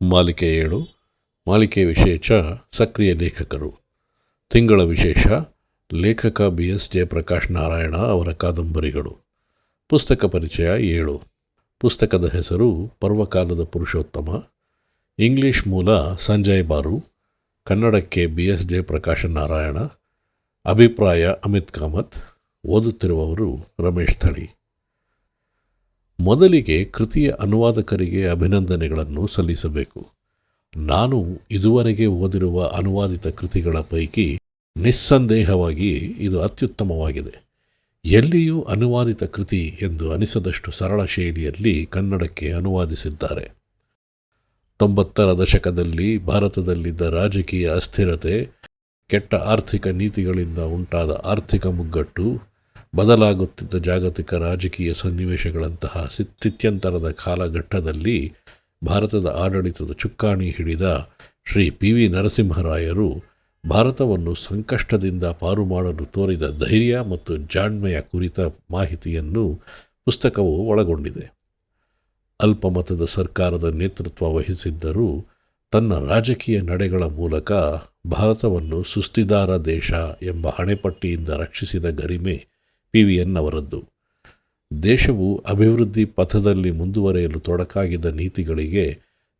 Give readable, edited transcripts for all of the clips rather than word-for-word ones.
ಮಾಲಿಕೆ 7. ಮಾಲಿಕೆ ವಿಶೇಷ ಸಕ್ರಿಯ ಲೇಖಕರು. ತಿಂಗಳ ವಿಶೇಷ ಲೇಖಕ BS ಜಯಪ್ರಕಾಶ್ ನಾರಾಯಣ ಅವರ ಕಾದಂಬರಿಗಳು. ಪುಸ್ತಕ ಪರಿಚಯ 7. ಪುಸ್ತಕದ ಹೆಸರು ಪರ್ವಕಾಲದ ಪುರುಷೋತ್ತಮ. ಇಂಗ್ಲಿಷ್ ಮೂಲ ಸಂಜಯ್ ಬಾರು, ಕನ್ನಡಕ್ಕೆ BS ಜಯಪ್ರಕಾಶ ನಾರಾಯಣ. ಅಭಿಪ್ರಾಯ ಅಮಿತ್ ಕಾಮತ್. ಓದುತ್ತಿರುವವರು ರಮೇಶ್ ಥಳಿ. ಮೊದಲಿಗೆ ಕೃತಿಯ ಅನುವಾದಕರಿಗೆ ಅಭಿನಂದನೆಗಳನ್ನು ಸಲ್ಲಿಸಬೇಕು. ನಾನು ಇದುವರೆಗೆ ಓದಿರುವ ಅನುವಾದಿತ ಕೃತಿಗಳ ಪೈಕಿ ನಿಸ್ಸಂದೇಹವಾಗಿ ಇದು ಅತ್ಯುತ್ತಮವಾಗಿದೆ. ಎಲ್ಲಿಯೂ ಅನುವಾದಿತ ಕೃತಿ ಎಂದು ಅನಿಸದಷ್ಟು ಸರಳ ಶೈಲಿಯಲ್ಲಿ ಕನ್ನಡಕ್ಕೆ ಅನುವಾದಿಸಿದ್ದಾರೆ. 90ರ ದಶಕದಲ್ಲಿ ಭಾರತದಲ್ಲಿದ್ದ ರಾಜಕೀಯ ಅಸ್ಥಿರತೆ, ಕೆಟ್ಟ ಆರ್ಥಿಕ ನೀತಿಗಳಿಂದ ಉಂಟಾದ ಆರ್ಥಿಕ ಮುಗ್ಗಟ್ಟು, ಬದಲಾಗುತ್ತಿದ್ದ ಜಾಗತಿಕ ರಾಜಕೀಯ ಸನ್ನಿವೇಶಗಳಂತಹ ಸ್ಥಿತ್ಯಂತರದ ಕಾಲಘಟ್ಟದಲ್ಲಿ ಭಾರತದ ಆಡಳಿತದ ಚುಕ್ಕಾಣಿ ಹಿಡಿದ ಶ್ರೀ PV ನರಸಿಂಹರಾಯರು ಭಾರತವನ್ನು ಸಂಕಷ್ಟದಿಂದ ಪಾರು ಮಾಡಲು ತೋರಿದ ಧೈರ್ಯ ಮತ್ತು ಜಾಣ್ಮೆಯ ಕುರಿತ ಮಾಹಿತಿಯನ್ನು ಪುಸ್ತಕವು ಒಳಗೊಂಡಿದೆ. ಅಲ್ಪಮತದ ಸರ್ಕಾರದ ನೇತೃತ್ವ ವಹಿಸಿದ್ದರೂ ತನ್ನ ರಾಜಕೀಯ ನಡೆಗಳ ಮೂಲಕ ಭಾರತವನ್ನು ಸುಸ್ತಿದಾರ ದೇಶ ಎಂಬ ಹಣೆಪಟ್ಟಿಯಿಂದ ರಕ್ಷಿಸಿದ ಗರಿಮೆ PVN ಅವರದ್ದು. ದೇಶವು ಅಭಿವೃದ್ಧಿ ಪಥದಲ್ಲಿ ಮುಂದುವರೆಯಲು ತೊಡಕಾಗಿದ್ದ ನೀತಿಗಳಿಗೆ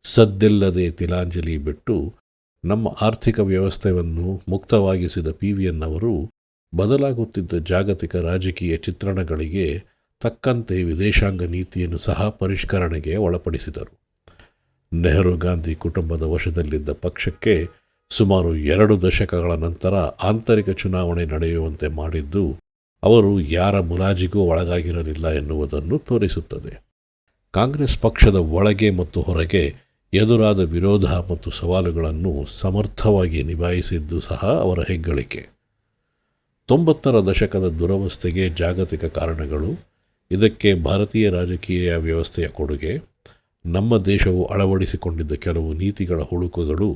ಸದ್ದಿಲ್ಲದೆ ತಿಲಾಂಜಲಿ ಬಿಟ್ಟು ನಮ್ಮ ಆರ್ಥಿಕ ವ್ಯವಸ್ಥೆಯನ್ನು ಮುಕ್ತವಾಗಿಸಿದ PVN ಅವರು ಬದಲಾಗುತ್ತಿದ್ದ ಜಾಗತಿಕ ರಾಜಕೀಯ ಚಿತ್ರಣಗಳಿಗೆ ತಕ್ಕಂತೆ ವಿದೇಶಾಂಗ ನೀತಿಯನ್ನು ಸಹ ಪರಿಷ್ಕರಣೆಗೆ ಒಳಪಡಿಸಿದರು. ನೆಹರು ಗಾಂಧಿ ಕುಟುಂಬದ ವಶದಲ್ಲಿದ್ದ ಪಕ್ಷಕ್ಕೆ ಸುಮಾರು 2 ದಶಕಗಳ ನಂತರ ಆಂತರಿಕ ಚುನಾವಣೆ ನಡೆಯುವಂತೆ ಮಾಡಿದ್ದು ಅವರು ಯಾರ ಮುಲಾಜಿಗೂ ಒಳಗಾಗಿರಲಿಲ್ಲ ಎನ್ನುವುದನ್ನು ತೋರಿಸುತ್ತದೆ. ಕಾಂಗ್ರೆಸ್ ಪಕ್ಷದ ಒಳಗೆ ಮತ್ತು ಹೊರಗೆ ಎದುರಾದ ವಿರೋಧ ಮತ್ತು ಸವಾಲುಗಳನ್ನು ಸಮರ್ಥವಾಗಿ ನಿಭಾಯಿಸಿದ್ದು ಸಹ ಅವರ ಹೆಗ್ಗಳಿಕೆ. 90ರ ದಶಕದ ದುರವಸ್ಥೆಗೆ ಜಾಗತಿಕ ಕಾರಣಗಳು, ಇದಕ್ಕೆ ಭಾರತೀಯ ರಾಜಕೀಯ ವ್ಯವಸ್ಥೆಯ ಕೊಡುಗೆ, ನಮ್ಮ ದೇಶವು ಅಳವಡಿಸಿಕೊಂಡಿದ್ದ ಕೆಲವು ನೀತಿಗಳ ಹುಳುಕುಗಳು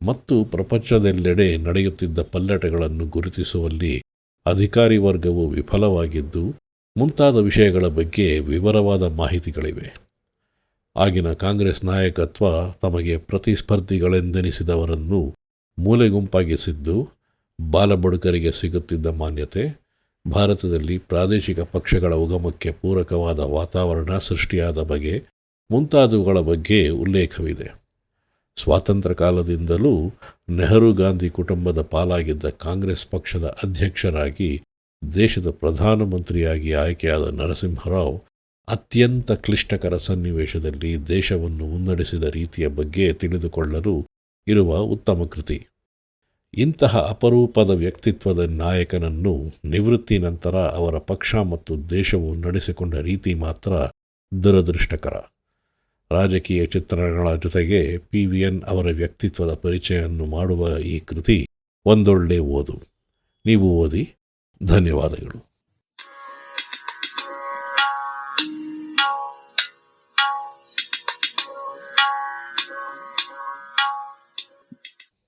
ಮತ್ತು ಪ್ರಪಂಚದೆಲ್ಲೆಡೆ ನಡೆಯುತ್ತಿದ್ದ ಪಲ್ಲಟಗಳನ್ನು ಗುರುತಿಸುವಲ್ಲಿ ಅಧಿಕಾರಿ ವರ್ಗವು ವಿಫಲವಾಗಿದ್ದು ಮುಂತಾದ ವಿಷಯಗಳ ಬಗ್ಗೆ ವಿವರವಾದ ಮಾಹಿತಿಗಳಿವೆ. ಆಗಿನ ಕಾಂಗ್ರೆಸ್ ನಾಯಕತ್ವ ತಮಗೆ ಪ್ರತಿಸ್ಪರ್ಧಿಗಳೆಂದೆನಿಸಿದವರನ್ನು ಮೂಲೆಗುಂಪಾಗಿಸಿದ್ದು, ಬಾಲಬಡುಕರಿಗೆ ಸಿಗುತ್ತಿದ್ದ ಮಾನ್ಯತೆ, ಭಾರತದಲ್ಲಿ ಪ್ರಾದೇಶಿಕ ಪಕ್ಷಗಳ ಉಗಮಕ್ಕೆ ಪೂರಕವಾದ ವಾತಾವರಣ ಸೃಷ್ಟಿಯಾದ ಬಗೆ ಮುಂತಾದವುಗಳ ಬಗ್ಗೆ ಉಲ್ಲೇಖವಿದೆ. ಸ್ವಾತಂತ್ರ್ಯ ಕಾಲದಿಂದಲೂ ನೆಹರು ಗಾಂಧಿ ಕುಟುಂಬದ ಪಾಲಾಗಿದ್ದ ಕಾಂಗ್ರೆಸ್ ಪಕ್ಷದ ಅಧ್ಯಕ್ಷರಾಗಿ ದೇಶದ ಪ್ರಧಾನಮಂತ್ರಿಯಾಗಿ ಆಯ್ಕೆಯಾದ ನರಸಿಂಹರಾವ್ ಅತ್ಯಂತ ಕ್ಲಿಷ್ಟಕರ ಸನ್ನಿವೇಶದಲ್ಲಿ ದೇಶವನ್ನು ಮುನ್ನಡೆಸಿದ ರೀತಿಯ ಬಗ್ಗೆ ತಿಳಿದುಕೊಳ್ಳಲು ಇರುವ ಉತ್ತಮ ಕೃತಿ. ಇಂತಹ ಅಪರೂಪದ ವ್ಯಕ್ತಿತ್ವದ ನಾಯಕನನ್ನು ನಿವೃತ್ತಿ ನಂತರ ಅವರ ಪಕ್ಷ ಮತ್ತು ದೇಶವು ನಡೆಸಿಕೊಂಡ ರೀತಿ ಮಾತ್ರ ದುರದೃಷ್ಟಕರ. ರಾಜಕೀಯ ಚಿತ್ರಣಗಳ ಜೊತೆಗೆ PVN ಅವರ ವ್ಯಕ್ತಿತ್ವದ ಪರಿಚಯವನ್ನು ಮಾಡುವ ಈ ಕೃತಿ ಒಂದೊಳ್ಳೆ ಓದು. ನೀವು ಓದಿ. ಧನ್ಯವಾದಗಳು.